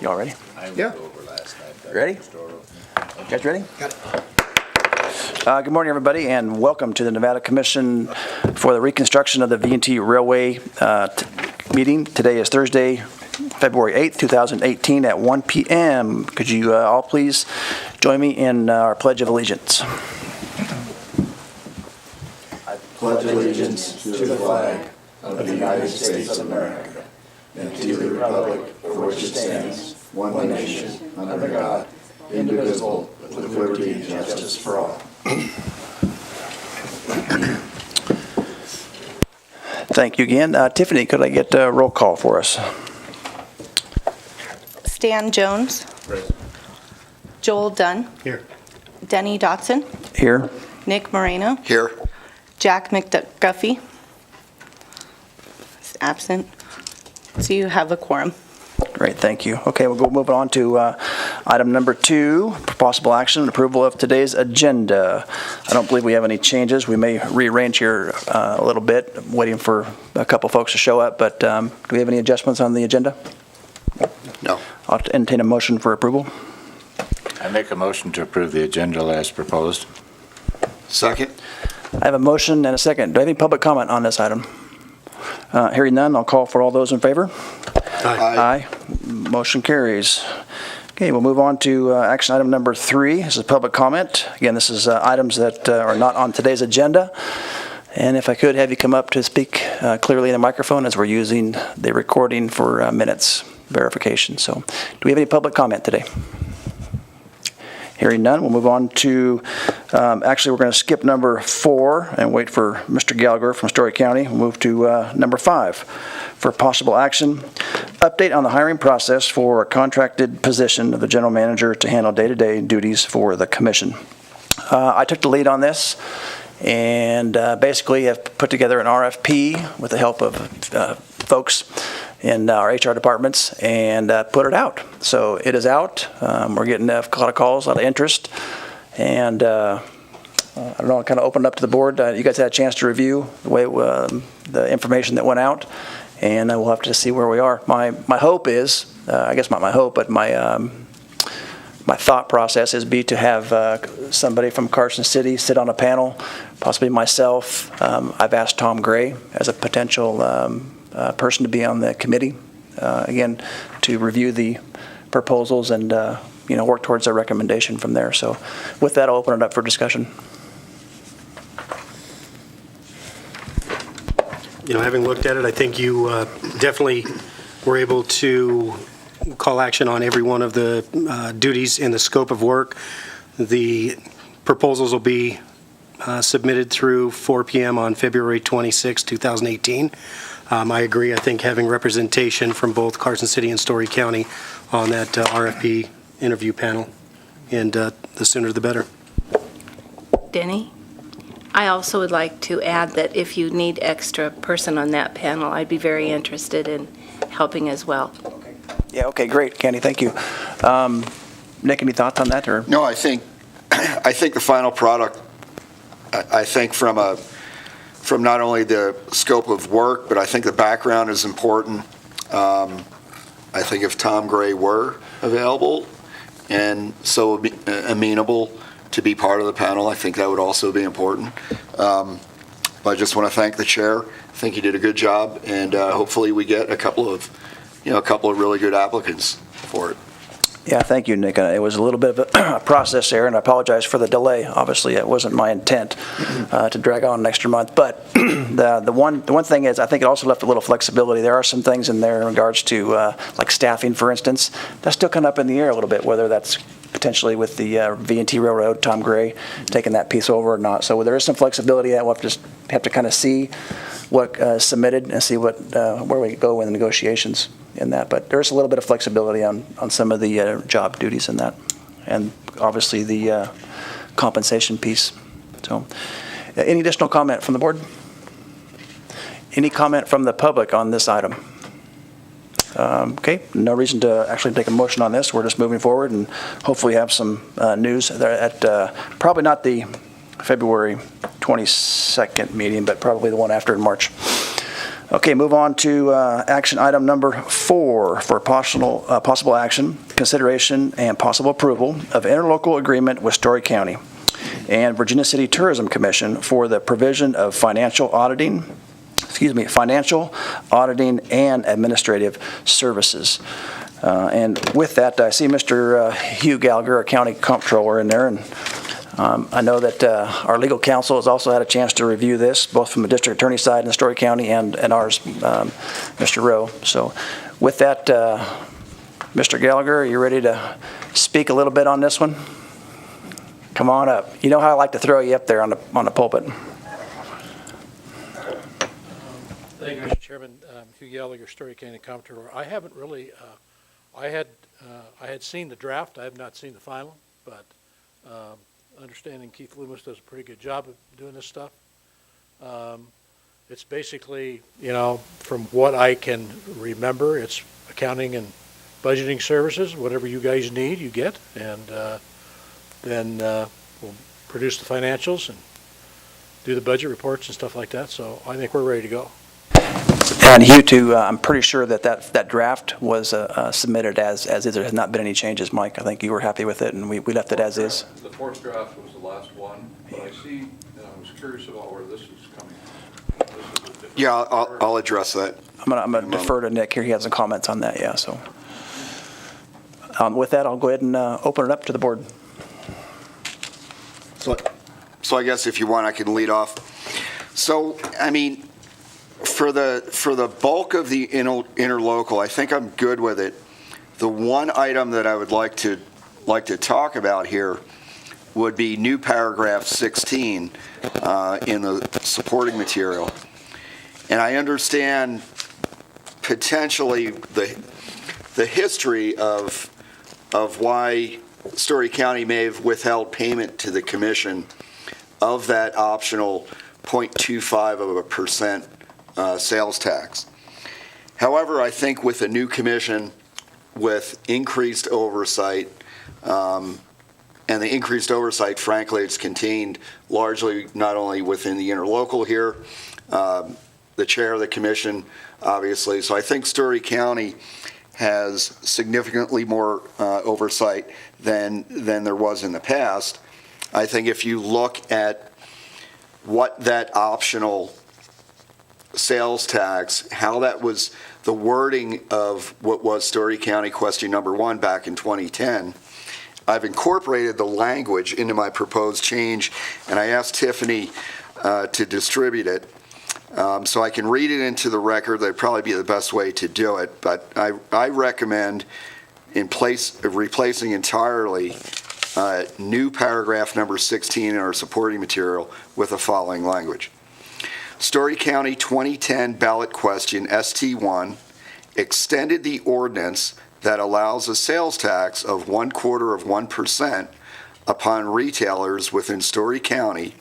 Y'all ready? Yeah. Ready? You guys ready? Got it. Good morning, everybody, and welcome to the Nevada Commission for the Reconstruction of the V&T Railway meeting. Today is Thursday, February 8th, 2018 at 1 p.m. Could you all please join me in our Pledge of Allegiance? I pledge allegiance to the flag of the United States of America and to the republic for which it stands, one nation, under God, indivisible, with liberty and justice for all. Thank you again. Tiffany, could I get a roll call for us? Stan Jones. Present. Joel Dunn. Here. Denny Dotson. Here. Nick Moreno. Here. Jack McGuffey is absent. So you have a quorum. Great, thank you. Okay, we'll go moving on to item number 2, for possible action, approval of today's agenda. I don't believe we have any changes. We may rearrange here a little bit. I'm waiting for a couple folks to show up, but do we have any adjustments on the agenda? No. I'll entertain a motion for approval. I make a motion to approve the agenda as proposed. Second. I have a motion and a second. Do I have any public comment on this item? Hearing none, I'll call for all those in favor. Aye. Motion carries. Okay, we'll move on to action item number 3. This is public comment. Again, this is items that are not on today's agenda. And if I could have you come up to speak clearly in the microphone, as we're using the recording for minutes verification. So, do we have any public comment today? Hearing none, we'll move on to, actually, we're going to skip number 4 and wait for Mr. Gallagher from Story County. We'll move to number 5 for possible action. Update on the hiring process for a contracted position of the general manager to handle day-to-day duties for the commission. I took the lead on this and basically have put together an RFP with the help of folks in our HR departments and put it out. So it is out. We're getting a lot of calls, a lot of interest, and I don't know, I'll kind of open it up to the board. You guys had a chance to review the way the information that went out, and we'll have to see where we are. My hope is, I guess not my hope, but my thought process is to have somebody from Carson City sit on a panel, possibly myself. I've asked Tom Gray as a potential person to be on the committee, again, to review the proposals and work towards a recommendation from there. So with that, I'll open it up for discussion. Having looked at it, I think you definitely were able to call action on every one of the duties in the scope of work. The proposals will be submitted through 4 p.m. on February 26, 2018. I agree. I think having representation from both Carson City and Story County on that RFP interview panel, and the sooner the better. Denny, I also would like to add that if you need extra person on that panel, I'd be very interested in helping as well. Yeah, okay, great, Candy, thank you. Nick, any thoughts on that? Or? No, I think the final product, I think from not only the scope of work, but I think the background is important. I think if Tom Gray were available and so amenable to be part of the panel, I think that would also be important. But I just want to thank the chair. I think he did a good job, and hopefully we get a couple of really good applicants for it. Yeah, thank you, Nick. It was a little bit of a process there, and I apologize for the delay. Obviously, it wasn't my intent to drag on an extra month. But the one thing is, I think it also left a little flexibility. There are some things in there in regards to like staffing, for instance, that's still kind of up in the air a little bit, whether that's potentially with the V&T Railroad, Tom Gray, taking that piece over or not. So there is some flexibility that we'll have to kind of see what submitted and see where we go in the negotiations in that. But there's a little bit of flexibility on some of the job duties in that, and obviously the compensation piece. So any additional comment from the board? Any comment from the public on this item? Okay, no reason to actually take a motion on this. We're just moving forward and hopefully have some news at probably not the February 22nd meeting, but probably the one after in March. Okay, move on to action item number 4 for possible action, consideration, and possible approval of interlocal agreement with Story County and Virginia City Tourism Commission for the provision of financial auditing and administrative services. And with that, I see Mr. Hugh Gallagher, our county comptroller, in there, and I know that our legal counsel has also had a chance to review this, both from the district attorney's side in the Story County and ours, Mr. Rowe. So with that, Mr. Gallagher, are you ready to speak a little bit on this one? Come on up. You know how I like to throw you up there on the pulpit. Thank you, Mr. Chairman. Hugh Gallagher, Story County Comptroller. I haven't really, I had seen the draft. I have not seen the final, but understanding Keith Loomis does a pretty good job of doing this stuff. It's basically, from what I can remember, it's accounting and budgeting services. Whatever you guys need, you get, and then we'll produce the financials and do the budget reports and stuff like that. So I think we're ready to go. And Hugh, too, I'm pretty sure that draft was submitted as is. There has not been any changes, Mike. I think you were happy with it, and we left it as is. The fourth draft was the last one, but I see, and I was curious about where this is coming from. Yeah, I'll address that. I'm gonna defer to Nick here. He has some comments on that, yeah. So with that, I'll go ahead and open it up to the board. So I guess if you want, I can lead off. So, I mean, for the bulk of the interlocal, I think I'm good with it. The one item that I would like to talk about here would be new paragraph 16 in the supporting material. And I understand potentially the history of why Story County may have withheld payment to the commission of that optional 0.25% sales tax. However, I think with a new commission, with increased oversight, And the increased oversight, frankly, it's contained largely not only within the interlocal here, the chair of the commission, obviously. So I think Story County has significantly more oversight than there was in the past. I think if you look at what that optional sales tax, how that was the wording of what was Story County question number 1 back in 2010, I've incorporated the language into my proposed change, and I asked Tiffany to distribute it. So I can read it into the record. That'd probably be the best way to do it, but I recommend in place of replacing entirely new paragraph number 16 in our supporting material with the following language. Story County 2010 ballot question ST1 extended the ordinance that allows a sales tax of 1/4% upon retailers within Story County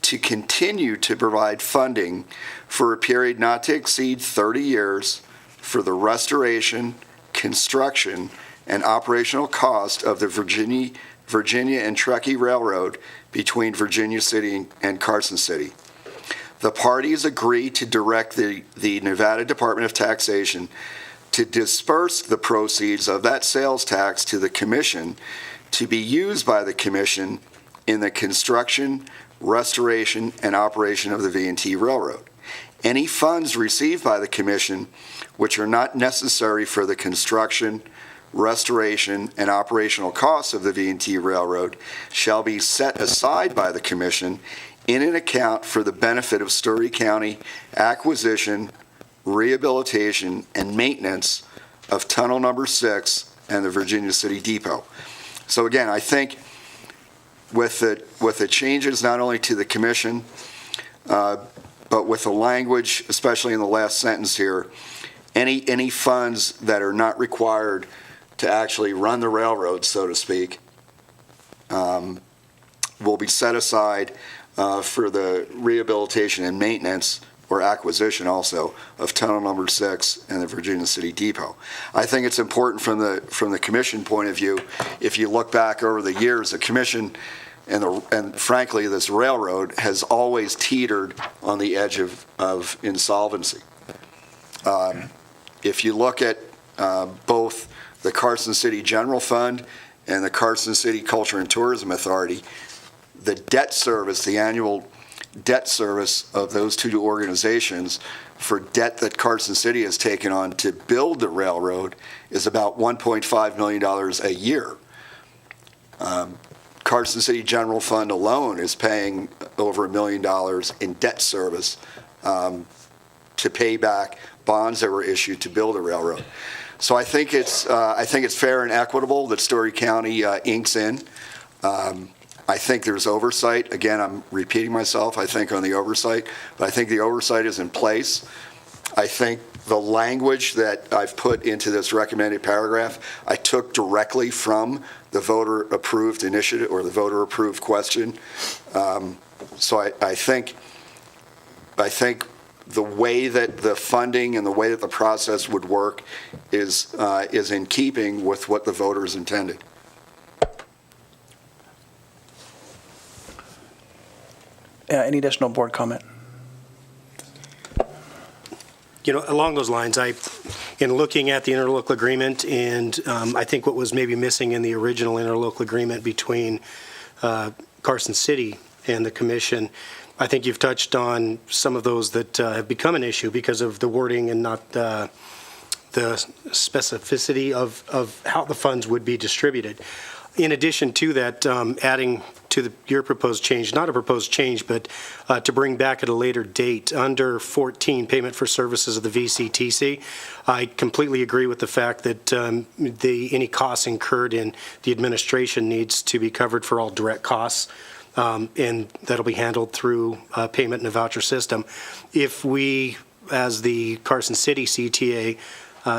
to continue to provide funding for a period not to exceed 30 years for the restoration, construction, and operational cost of the Virginia and Truckee Railroad between Virginia City and Carson City. The parties agree to direct the Nevada Department of Taxation to disperse the proceeds of that sales tax to the commission to be used by the commission in the construction, restoration, and operation of the V&T Railroad. Any funds received by the commission which are not necessary for the construction, restoration, and operational costs of the V&T Railroad shall be set aside by the commission in an account for the benefit of Story County acquisition, rehabilitation, and maintenance of Tunnel Number 6 and the Virginia City Depot. So again, I think with the changes not only to the commission, but with the language, especially in the last sentence here, any funds that are not required to actually run the railroad, so to speak, will be set aside for the rehabilitation and maintenance or acquisition also of Tunnel Number 6 and the Virginia City Depot. I think it's important from the commission point of view. If you look back over the years, the commission and frankly this railroad has always teetered on the edge of insolvency. If you look at both the Carson City General Fund and the Carson City Culture and Tourism Authority, the debt service, the annual debt service of those two organizations for debt that Carson City has taken on to build the railroad is about $1.5 million a year. Carson City General Fund alone is paying over $1 million in debt service to pay back bonds that were issued to build a railroad. So I think it's fair and equitable that Story County inks in. I think there's oversight. Again, I'm repeating myself, I think, on the oversight, but I think the oversight is in place. I think the language that I've put into this recommended paragraph, I took directly from the voter-approved initiative or the voter-approved question. So I think the way that the funding and the way that the process would work is in keeping with what the voters intended. Any additional board comment? You know, along those lines, in looking at the interlocal agreement, and I think what was maybe missing in the original interlocal agreement between Carson City and the commission, I think you've touched on some of those that have become an issue because of the wording and not the specificity of how the funds would be distributed. In addition to that, adding to your proposed change, not a proposed change, but to bring back at a later date under 14, payment for services of the VCTC, I completely agree with the fact that any costs incurred in the administration needs to be covered for all direct costs, and that'll be handled through payment in a voucher system. If we, as the Carson City CTA,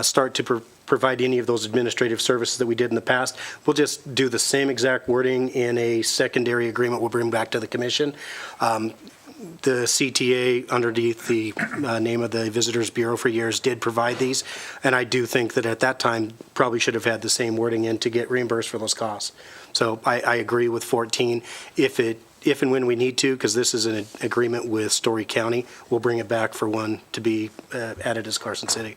start to provide any of those administrative services that we did in the past, we'll just do the same exact wording in a secondary agreement we'll bring back to the commission. The CTA, underneath the name of the Visitors Bureau for years, did provide these, and I do think that at that time probably should have had the same wording in to get reimbursed for those costs. So I agree with 14. If and when we need to, because this is an agreement with Story County, we'll bring it back for one to be added as Carson City.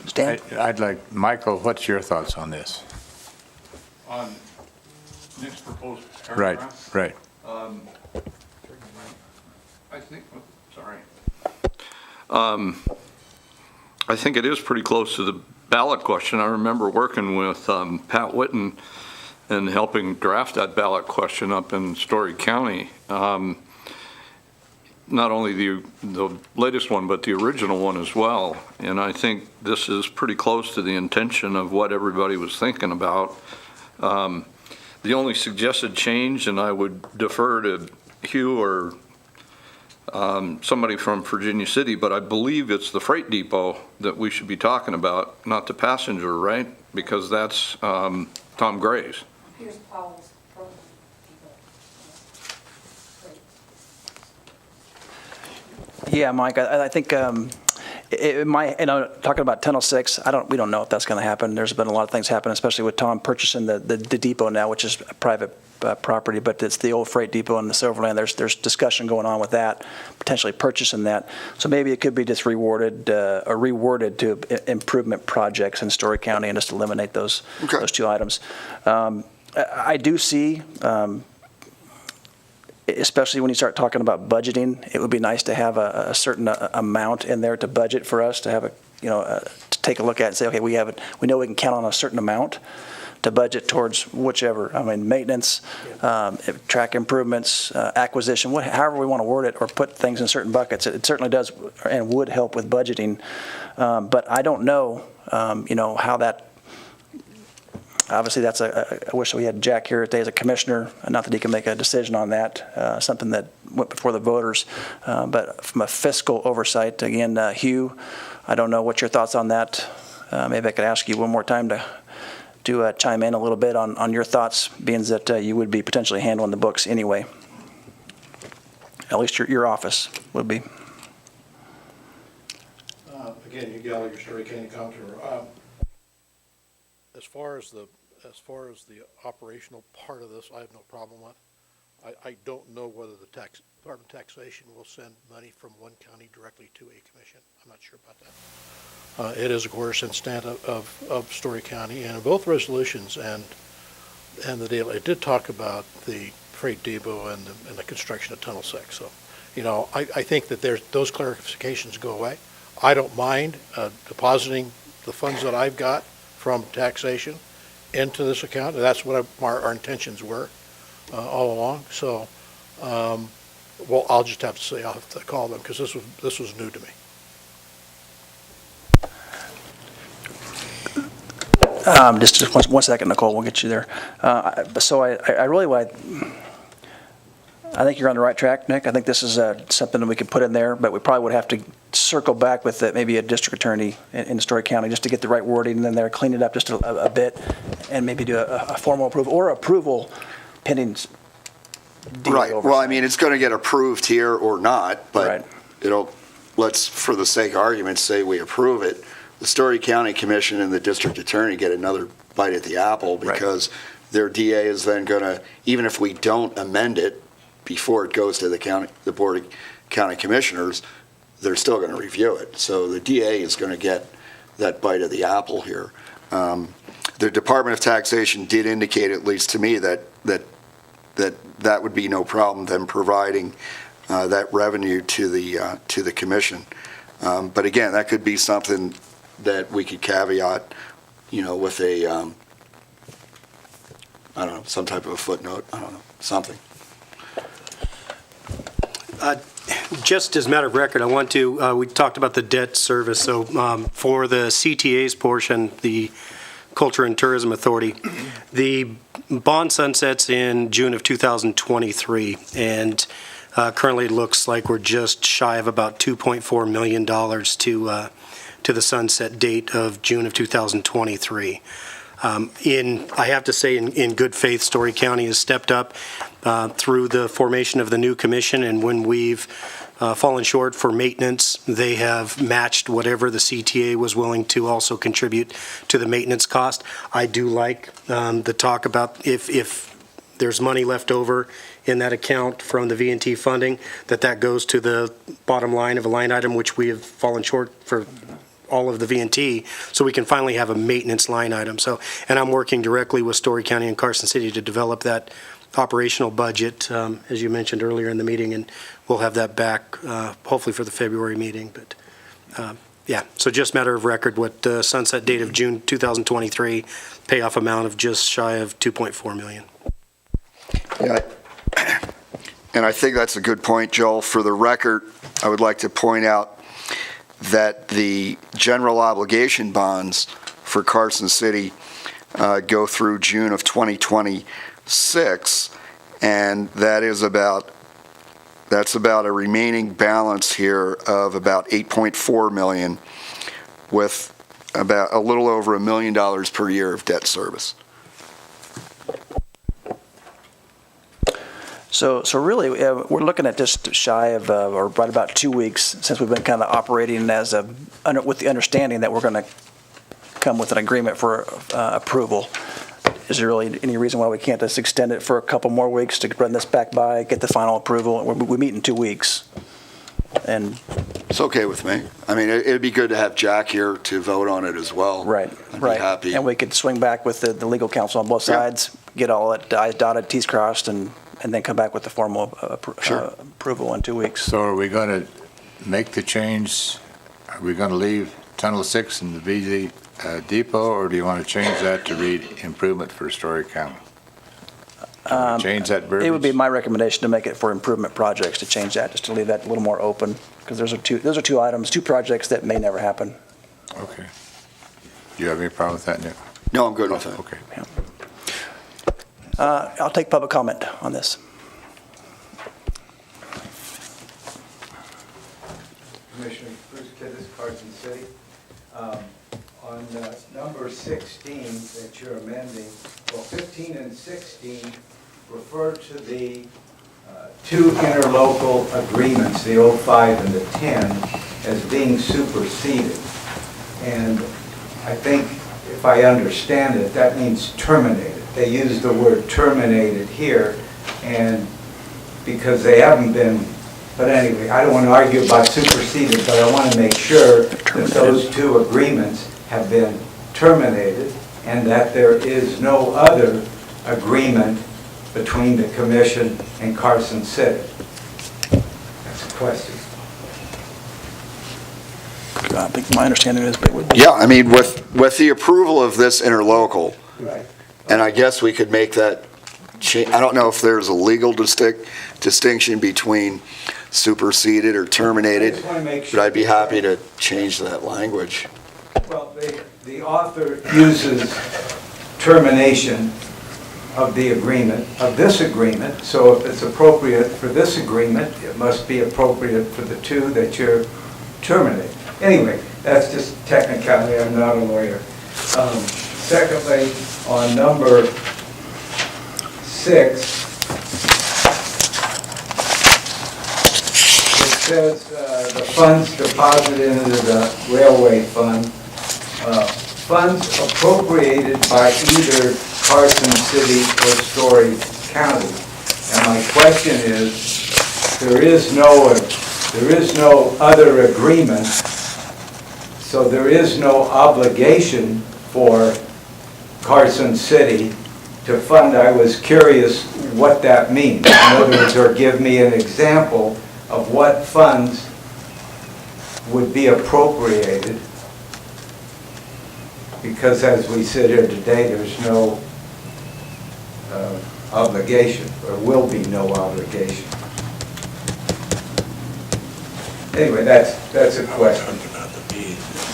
Stan? I'd like, Michael, what's your thoughts on this? On next proposed Right, paragraph. right. I think, sorry. I think it is pretty close to the ballot question. I remember working with Pat Whitten and helping draft that ballot question up in Story County. Not only the latest one, but the original one as well. And I think this is pretty close to the intention of what everybody was thinking about. The only suggested change, and I would defer to Hugh or somebody from Virginia City, but I believe it's the freight depot that we should be talking about, not the passenger, right? Because that's Tom Gray's. Here's Paul's from Yeah, Mike, I think it might, talking about 1006, we don't know if that's going to happen. There's been a lot of things happen, especially with Tom purchasing the depot now, which is a private property, but it's the old freight depot in the Silverland. There's discussion going on with that, potentially purchasing that. So maybe it could be just rewarded or reworded to improvement projects in Story County and just eliminate those two items. I do see, especially when you start talking about budgeting, it would be nice to have a certain amount in there to budget for us, to have to take a look at and say, okay, we know we can count on a certain amount to budget towards whichever, maintenance, track improvements, acquisition, however we want to word it or put things in certain buckets. It certainly does and would help with budgeting. But I don't know, how that. Obviously, I wish we had Jack here today as a commissioner, not that he can make a decision on that, something that went before the voters. But from a fiscal oversight, again, Hugh, I don't know what your thoughts on that. Maybe I could ask you one more time to chime in a little bit on your thoughts, being that you would be potentially handling the books anyway. At least your office would be. Again, you Gallagher, Story County Comptroller. As far as the operational part of this, I have no problem with. I don't know whether the Department of Taxation will send money from one county directly to a commission. I'm not sure about that. It is, of course, instead of Story County, and in both resolutions and the deal, it did talk about the freight depot and the construction of Tunnel 6. So, I think that those clarifications go away. I don't mind depositing the funds that I've got from taxation into this account. That's what our intentions were all along. So, I'll just have to say I'll have to call them because this was new to me. Just one second, Nicole. We'll get you there. So I really I think you're on the right track, Nick. I think this is something that we could put in there, but we probably would have to circle back with maybe a district attorney in Story County just to get the right wording in there, clean it up just a bit, and maybe do a formal approval or approval pending. Right. Well, it's going to get approved here or not, but let's, for the sake of argument, say we approve it. The Story County Commission and the district attorney get another bite at the apple because their DA is then going to, even if we don't amend it before it goes to the Board of County Commissioners, they're still going to review it. So the DA is going to get that bite of the apple here. The Department of Taxation did indicate, at least to me, that would be no problem, them providing that revenue to the commission. But again, that could be something that we could caveat, with a, I don't know, some type of a footnote. I don't know, something. Just as a matter of record, I want to, we talked about the debt service. So for the CTA's portion, the Culture and Tourism Authority, the bond sunsets in June of 2023, and currently it looks like we're just shy of about $2.4 million to the sunset date of June of 2023. I have to say, in good faith, Story County has stepped up. through the formation of the new commission, and when we've fallen short for maintenance, they have matched whatever the CTA was willing to also contribute to the maintenance cost. I do like the talk about if there's money left over in that account from the V&T funding, that goes to the bottom line of a line item, which we have fallen short for all of the V&T, so we can finally have a maintenance line item. So, and I'm working directly with Story County and Carson City to develop that operational budget, as you mentioned earlier in the meeting, and we'll have that back hopefully for the February meeting. But yeah, so just matter of record, what sunset date of June 2023, payoff amount of just shy of $2.4 million. Yeah, and I think that's a good point, Joel. For the record, I would like to point out that the general obligation bonds for Carson City go through June of 2026, and that's about a remaining balance here of about $8.4 million, with about a little over $1 million per year of debt service. So really, we're looking at just shy of, or right about 2 weeks since we've been kind of operating with the understanding that we're going to come with an agreement for approval. Is there really any reason why we can't just extend it for a couple more weeks to run this back by, get the final approval? We meet in 2 weeks. And It's okay with me. I mean, it'd be good to have Jack here to vote on it as well. right. I'd be happy. And we could swing back with the legal counsel on both Yeah. sides, get all that I's dotted, T's crossed, and then come back with the formal Sure. approval in 2 weeks. So are we going to make the change? Are we going to leave Tunnel 6 in the BZ depot, or do you want to change that to read improvement for Story County? Change that verbiage? It would be my recommendation to make it for improvement projects, to change that, just to leave that a little more open, because those are two items, two projects that may never happen. Okay. Do you have any problem with that, Nick? No, I'm good with that. Okay. I'll take public comment on this. Commissioner Bruce Kittis, Carson City. On number 16 that you're amending, well, 15 and 16 refer to the two interlocal agreements, the 05 and the 10, as being superseded. And I think, if I understand it, that means terminated. They use the word terminated here, and because they haven't been, but anyway, I don't want to argue about superseded, but I want to make sure that those two agreements have been terminated and that there is no other agreement between the commission and Carson City. That's a question. I think my understanding is that would. Yeah, I mean, with the approval of this interlocal, Right. and I guess we could make that I don't know if there's a legal distinction between superseded or terminated, I just want to make but sure. I'd be happy to change that language. Well, the author uses termination of the agreement, of this agreement, so if it's appropriate for this agreement, it must be appropriate for the two that you're terminating. Anyway, that's just technicality, I'm not a lawyer. Secondly, on number 6, it says the funds deposited into the railway fund, funds appropriated by either Carson City or Story County. And my question is, there is no other agreement, so there is no obligation for Carson City to fund. I was curious what that means. In other words, or give me an example of what funds would be appropriated, because as we sit here today, there's no obligation, or will be no obligation. Anyway, that's a question.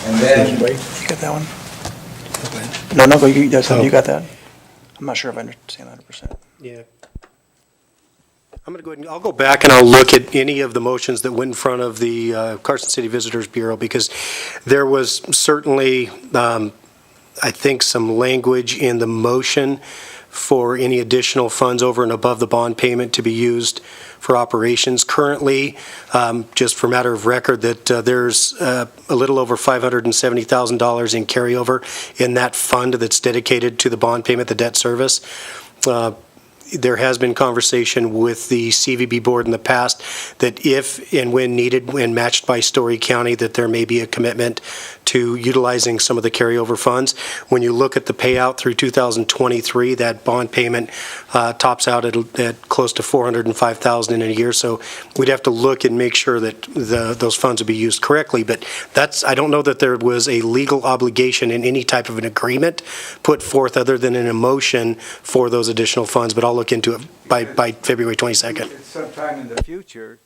And then, You got that one? No, you got that? I'm not sure if I understand 100%. Yeah. I'm going to go ahead and I'll go back and I'll look at any of the motions that went in front of the Carson City Visitors Bureau, because there was certainly, I think, some language in the motion for any additional funds over and above the bond payment to be used for operations. Currently, just for matter of record, that there's a little over $570,000 in carryover in that fund that's dedicated to the bond payment, the debt service. There has been conversation with the CVB board in the past that if and when needed and matched by Story County, that there may be a commitment to utilizing some of the carryover funds. When you look at the payout through 2023, that bond payment tops out at close to $405,000 in a year. So we'd have to look and make sure that those funds would be used correctly. But I don't know that there was a legal obligation in any type of an agreement put forth other than an emotion for those additional funds. But I'll look into it by February 22nd. Sometime in the future,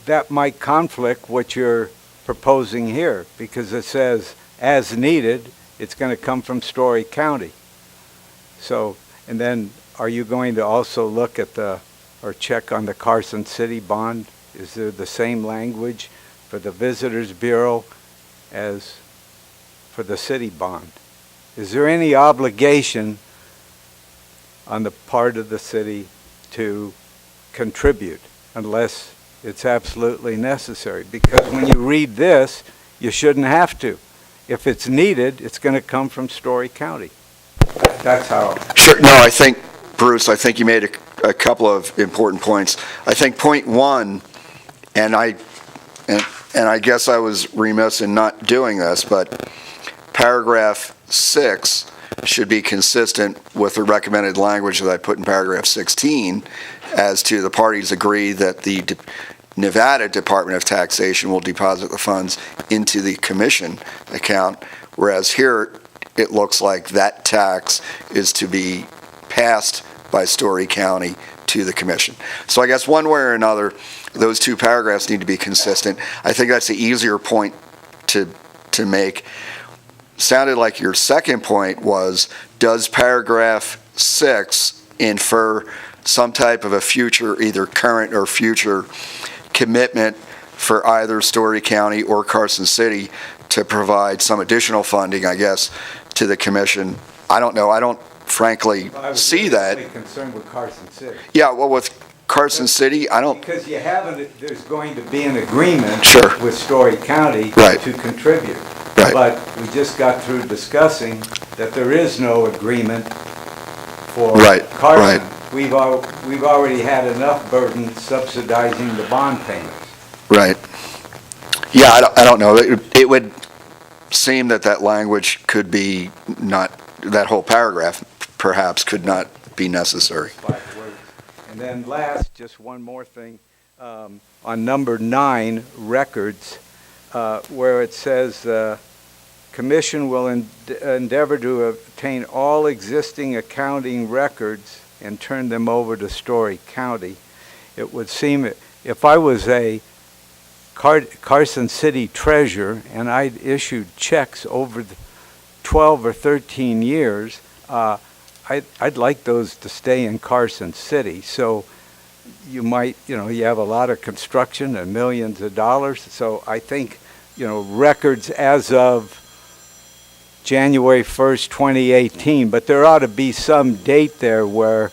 that might conflict what you're proposing here, because it says, as needed, it's going to come from Story County. So, and then are you going to also look at or check on the Carson City bond? Is there the same language for the Visitors Bureau as for the city bond? Is there any obligation on the part of the city to contribute unless it's absolutely necessary? Because when you read this, you shouldn't have to. If it's needed, it's going to come from Story County. That's how. Sure. No, I think, Bruce, I think you made a couple of important points. I think point one, and I guess I was remiss in not doing this, but paragraph 6 should be consistent with the recommended language that I put in paragraph 16 as to the parties agree that the Nevada Department of Taxation will deposit the funds into the commission account, whereas here it looks like that tax is to be passed by Story County to the commission. So I guess one way or another, those two paragraphs need to be consistent. I think that's the easier point to make. Sounded like your second point was, does paragraph 6 infer some type of a future, either current or future, commitment for either Story County or Carson City to provide some additional funding, I guess, to the commission? I don't know. I don't frankly see that. I was really concerned with Carson City. Yeah, well, with Carson City, I don't. Because there's going to be an agreement Sure. with Story County Right. to contribute. Right. But we just got through discussing that there is no agreement for Right, Carson. right. We've already had enough burden subsidizing the bond payments. Right. Yeah, I don't know. It would seem that language could be not, that whole paragraph perhaps could not be necessary. And then last, just one more thing, on number 9, records, where it says, Commission will endeavor to obtain all existing accounting records and turn them over to Story County. It would seem, if I was a Carson City treasurer and I'd issued checks over 12 or 13 years, I'd like those to stay in Carson City. So you might, you have a lot of construction and millions of dollars. So I think, records as of January 1st, 2018, but there ought to be some date there where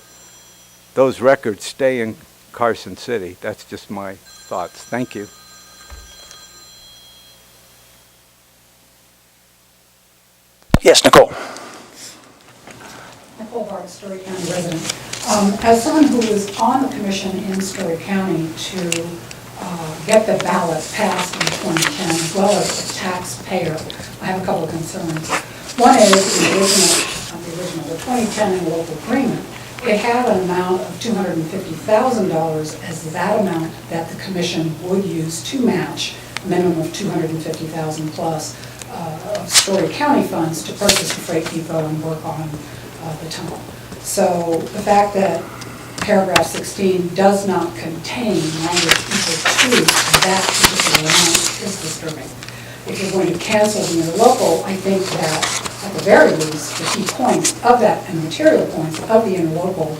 those records stay in Carson City. That's just my thoughts. Thank you. Yes, Nicole. Nicole Hart, Story County resident. As someone who was on the commission in Story County to get the ballot passed in 2010, as well as a taxpayer, I have a couple of concerns. One is the 2010 interlocal agreement. It had an amount of $250,000 as that amount that the commission would use to match a minimum of $250,000 plus of Story County funds to purchase the freight depot and work on the tunnel. So the fact that paragraph 16 does not contain language equal to that particular amount is disturbing. If you're going to cancel the interlocal, I think that at the very least, the key points of that and material points of the interlocal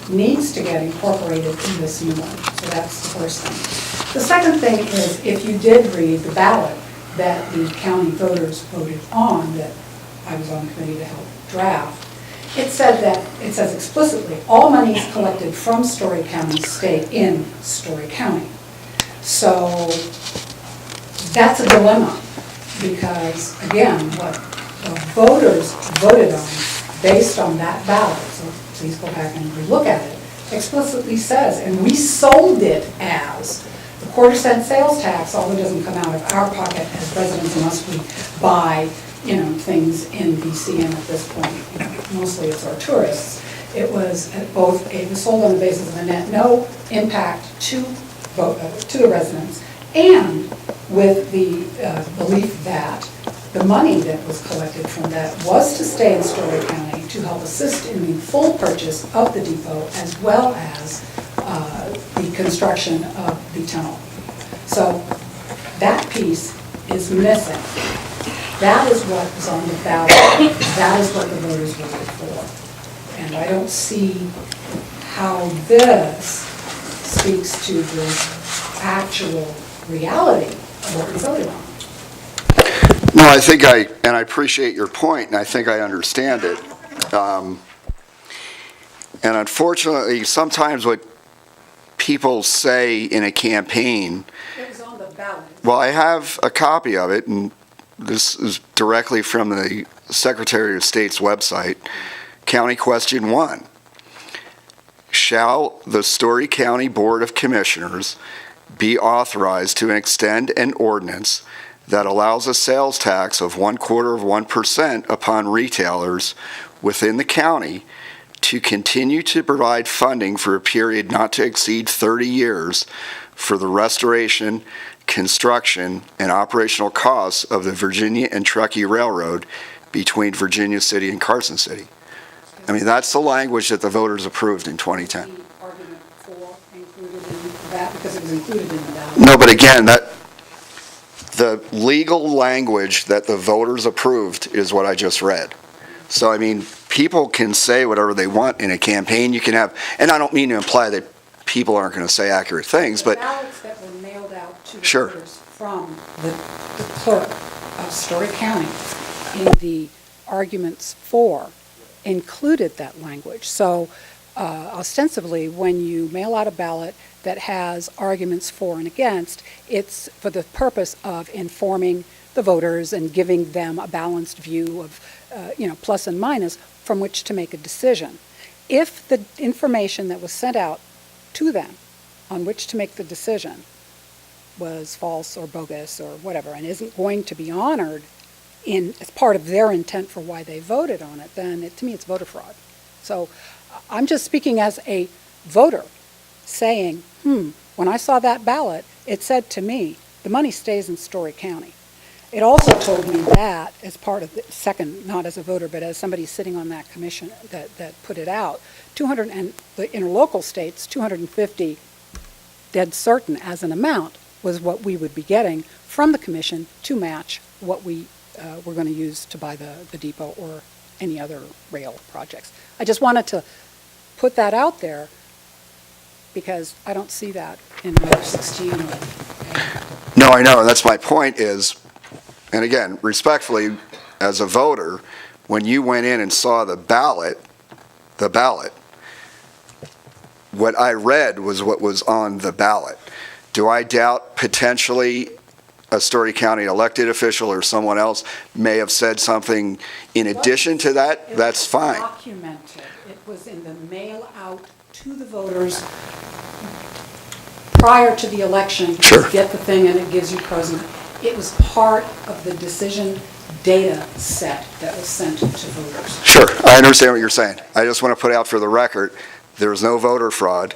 needs to get incorporated in this new one. So that's the first thing. The second thing is, if you did read the ballot that the county voters voted on, that I was on the committee to help draft, It says explicitly, all monies collected from Story County stay in Story County. So that's a dilemma, because again, what the voters voted on based on that ballot, so please go back and relook at it, explicitly says, and we sold it as the quarter-cent sales tax, although it doesn't come out of our pocket as residents unless we buy, things in BCN at this point. Mostly it's our tourists. It was sold on the basis of a net no impact to the residents, and with the belief that the money that was collected from that was to stay in Story County to help assist in the full purchase of the depot as well as the construction of the tunnel. So that piece is missing. That is what is on the ballot. That is what the voters voted for. And I don't see how this speaks to the actual reality of what we voted on. No, I appreciate your point, and I think I understand it. And unfortunately, sometimes what people say in a campaign, It was on the ballot. well, I have a copy of it, and this is directly from the Secretary of State's website. County Question 1. Shall the Story County Board of Commissioners be authorized to extend an ordinance that allows a sales tax of 0.25% upon retailers within the county to continue to provide funding for a period not to exceed 30 years for the restoration, construction, and operational costs of the Virginia and Truckee Railroad between Virginia City and Carson City? I mean, that's the language that the voters approved in 2010. The argument for included in that, because it was included in the ballot. No, but again, the legal language that the voters approved is what I just read. So, I mean, people can say whatever they want in a campaign. You can have, and I don't mean to imply that people aren't going to say accurate things, but The ballots that were mailed out to the Sure. voters from the clerk of Story County in the arguments for included that language. So ostensibly, when you mail out a ballot that has arguments for and against, it's for the purpose of informing the voters and giving them a balanced view of, plus and minus from which to make a decision. If the information that was sent out to them on which to make the decision was false or bogus or whatever and isn't going to be honored as part of their intent for why they voted on it, then to me it's voter fraud. So I'm just speaking as a voter saying, when I saw that ballot, it said to me, the money stays in Story County. It also told me that, as part of the second, not as a voter, but as somebody sitting on that commission that put it out, 200 and the interlocal states, 250 dead certain as an amount was what we would be getting from the commission to match what we were going to use to buy the depot or any other rail projects. I just wanted to put that out there because I don't see that in number 16. no, I know, and that's my point is, and again, respectfully, as a voter, when you went in and saw the ballot, what I read was what was on the ballot. Do I doubt potentially a Story County elected official or someone else may have said something in addition to that? That's fine. It was documented. It was in the mail out to the voters prior to the election. Sure. You get the thing and it gives you pros and it was part of the decision data set that was sent to voters. Sure, I understand what you're saying. I just want to put out for the record, there's no voter fraud.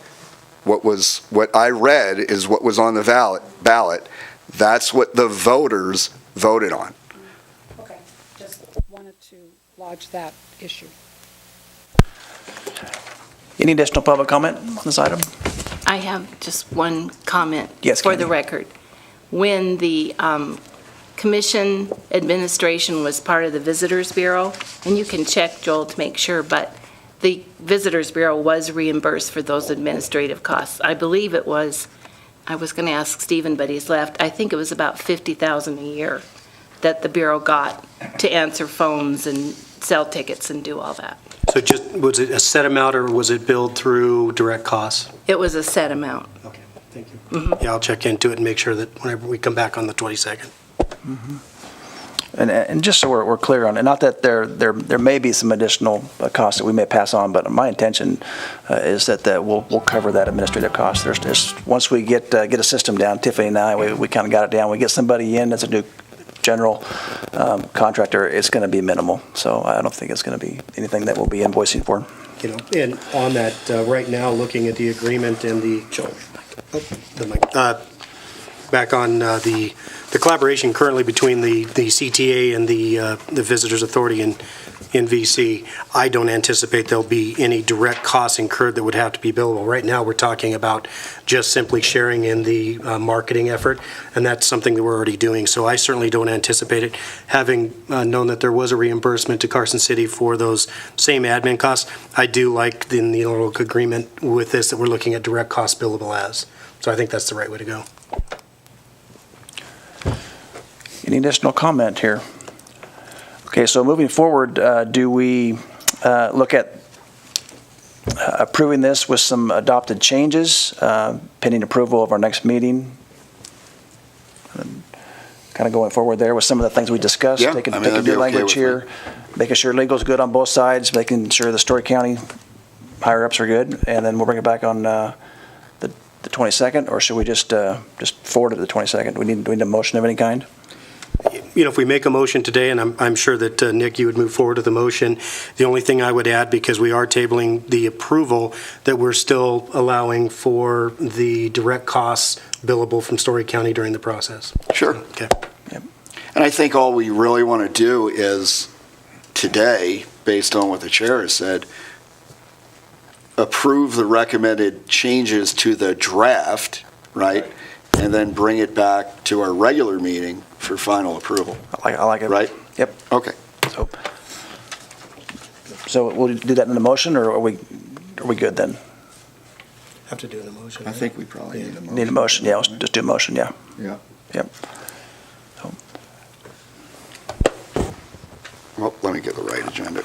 What I read is what was on the ballot. That's what the voters voted on. Okay, just wanted to lodge that issue. Any additional public comment on this item? I have just one comment. Yes, for the Candy. record. When the commission administration was part of the Visitors Bureau, and you can check, Joel, to make sure, but the Visitors Bureau was reimbursed for those administrative costs. I believe it was, I was going to ask Stephen, but he's left, I think it was about $50,000 a year that the Bureau got to answer phones and sell tickets and do all that. So So just, was it a set amount or was it billed through direct costs? It was a set amount. Okay, thank you. Yeah, I'll check into it and make sure that whenever we come back on the 22nd. And just so we're clear on it, not that there may be some additional costs that we may pass on, but my intention is that we'll cover that administrative cost. There's once we get a system down, Tiffany and I, we kind of got it down. We get somebody in that's a new general contractor, it's going to be minimal. So I don't think it's going to be anything that we'll be invoicing for. You know, and on that, right now, looking at the agreement and back on the collaboration currently between the CTA and the Visitors Authority in VC, I don't anticipate there'll be any direct costs incurred that would have to be billable. Right now, we're talking about just simply sharing in the marketing effort, and that's something that we're already doing. So I certainly don't anticipate it. Having known that there was a reimbursement to Carson City for those same admin costs, I do like the interlocal agreement with this that we're looking at direct cost billable as. So I think that's the right way to go. Any additional comment here? Okay, so moving forward, do we look at approving this with some adopted changes, pending approval of our next meeting? Kind of going forward there with some of the things we discussed, Yeah, taking I mean, that'd be new okay language with me. here, making sure legal's good on both sides, making sure the Story County higher-ups are good, and then we'll bring it back on the 22nd, or should we just forward it to the 22nd? Do we need a motion of any kind? You know, if we make a motion today, and I'm sure that, Nick, you would move forward with the motion, the only thing I would add, because we are tabling the approval, that we're still allowing for the direct costs billable from Story County during the process. Sure. Okay. And I think all we really want to do is, today, based on what the chair has said, approve the recommended changes to the draft, right? And then bring it back to our regular meeting for final approval, I like it. right? Yep. Okay. So we'll do that in the motion, or are we good then? Have to do an emotion. I think we probably need a motion. Need a motion, yeah, let's just do a motion, yeah. Yeah. Yep. Well, let me get the right agenda.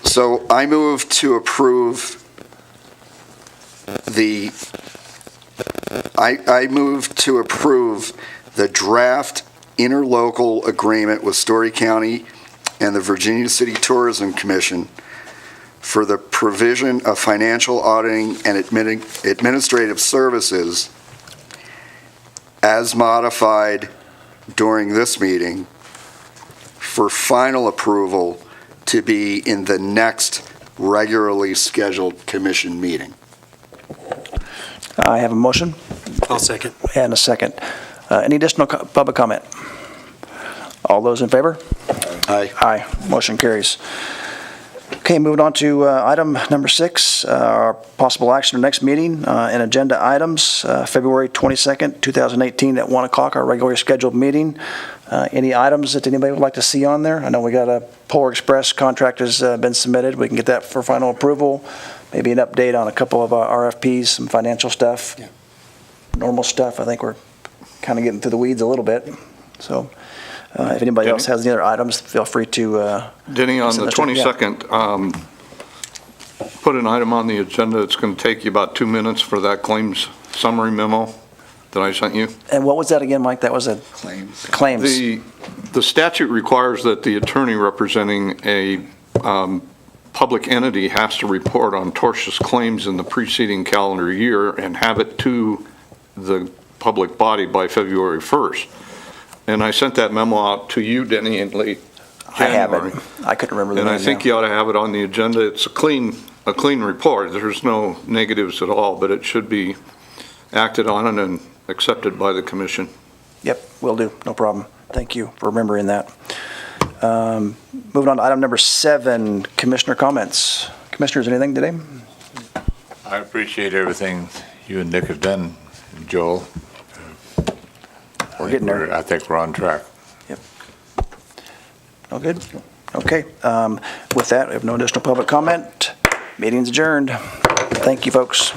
So I move to approve I move to approve the draft interlocal agreement with Story County and the Virginia City Tourism Commission for the provision of financial auditing and administrative services as modified during this meeting for final approval to be in the next regularly scheduled commission meeting. I have a motion I'll second. and a second. Any additional public comment? All those in favor? Aye. Aye. Motion carries. Okay, moving on to item number 6, our possible action or next meeting and agenda items, February 22nd, 2018 at 1 o'clock, our regularly scheduled meeting. Any items that anybody would like to see on there? I know we got a Polar Express contract has been submitted. We can get that for final approval. Maybe an update on a couple of RFPs, some financial stuff. Yeah. Normal stuff. I think we're kind of getting through the weeds a little bit. So if anybody else has any other items, feel free to Denny, on the send those to- 22nd, put an item on the agenda that's going to take you about 2 minutes for that claims summary memo that I sent you. And what was that again, Mike? That was a Claims. claims. The statute requires that the attorney representing a public entity has to report on tortious claims in the preceding calendar year and have it to the public body by February 1st. And I sent that memo out to you, Denny, in late I have January. it. I couldn't remember the And name I think now. you ought to have it on the agenda. It's a clean report. There's no negatives at all, but it should be acted on and accepted by the commission. Yep, will do. No problem. Thank you for remembering that. Moving on to item number 7, commissioner comments. Commissioners, anything today? I appreciate everything you and Nick have done, Joel. We're getting there. I think we're on track. All good? Okay. With that, we have no additional public comment. Meeting's adjourned. Thank you, folks.